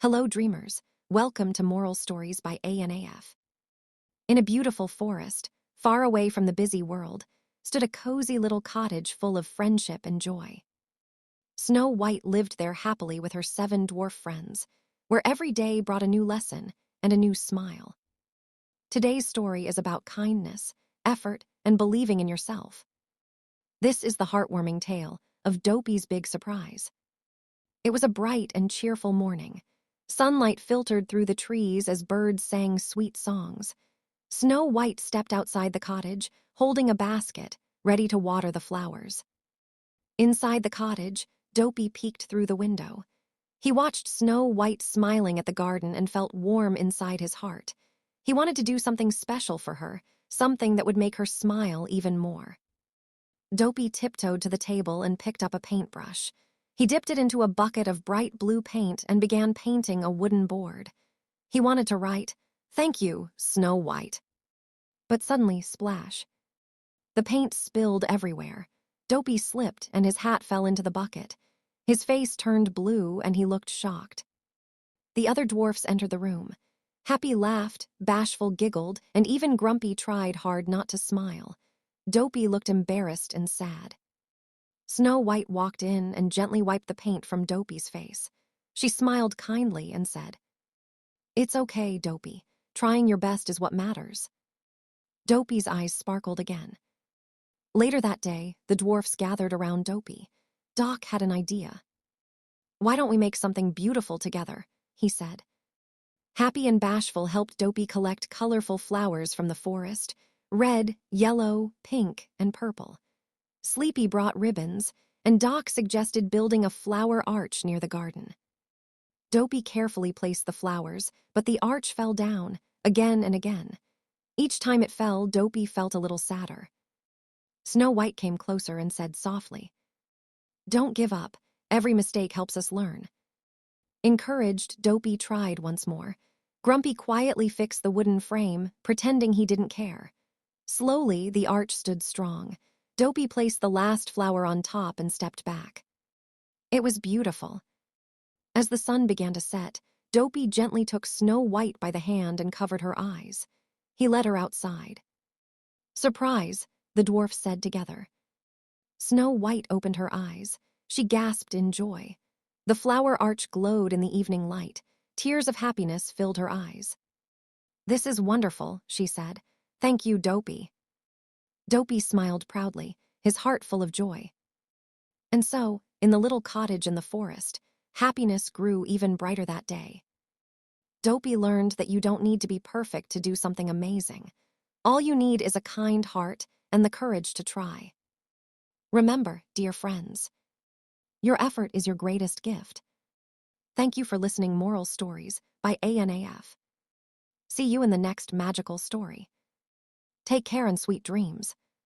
Hello, dreamers. Welcome to Moral Stories by ANAF. In a beautiful forest, far away from the busy world, stood a cozy little cottage full of friendship and joy. Snow White lived there happily with her 7 dwarf friends, where every day brought a new lesson and a new smile. Today's story is about kindness, effort, and believing in yourself. This is the heartwarming tale of Dopey's big surprise. It was a bright and cheerful morning. Sunlight filtered through the trees as birds sang sweet songs. Snow White stepped outside the cottage, holding a basket, ready to water the flowers. Inside the cottage, Dopey peeked through the window. He watched Snow White smiling at the garden and felt warm inside his heart. He wanted to do something special for her, something that would make her smile even more. Dopey tiptoed to the table and picked up a paintbrush. He dipped it into a bucket of bright blue paint and began painting a wooden board. He wanted to write, "Thank you, Snow White." But suddenly, splash. The paint spilled everywhere. Dopey slipped and his hat fell into the bucket. His face turned blue and he looked shocked. The other dwarfs entered the room. Happy laughed, Bashful giggled, and even Grumpy tried hard not to smile. Dopey looked embarrassed and sad. Snow White walked in and gently wiped the paint from Dopey's face. She smiled kindly and said, "It's okay, Dopey. Trying your best is what matters." Dopey's eyes sparkled again. Later that day, the dwarfs gathered around Dopey. Doc had an idea. "Why don't we make something beautiful together?" he said. Happy and Bashful helped Dopey collect colorful flowers from the forest: red, yellow, pink, and purple. Sleepy brought ribbons, and Doc suggested building a flower arch near the garden. Dopey carefully placed the flowers, but the arch fell down, again and again. Each time it fell, Dopey felt a little sadder. Snow White came closer and said softly, "Don't give up. Every mistake helps us learn." Encouraged, Dopey tried once more. Grumpy quietly fixed the wooden frame, pretending he didn't care. Slowly, the arch stood strong. Dopey placed the last flower on top and stepped back. It was beautiful. As the sun began to set, Dopey gently took Snow White by the hand and covered her eyes. He led her outside. "Surprise," the dwarfs said together. Snow White opened her eyes. She gasped in joy. The flower arch glowed in the evening light. Tears of happiness filled her eyes. "This is wonderful," she said. "Thank you, Dopey." Dopey smiled proudly, his heart full of joy. And so, in the little cottage in the forest, happiness grew even brighter that day. Dopey learned that you don't need to be perfect to do something amazing. All you need is a kind heart and the courage to try. Remember, dear friends, your effort is your greatest gift. Thank you for listening Moral Stories by ANAF. See you in the next magical story. Take care and sweet dreams.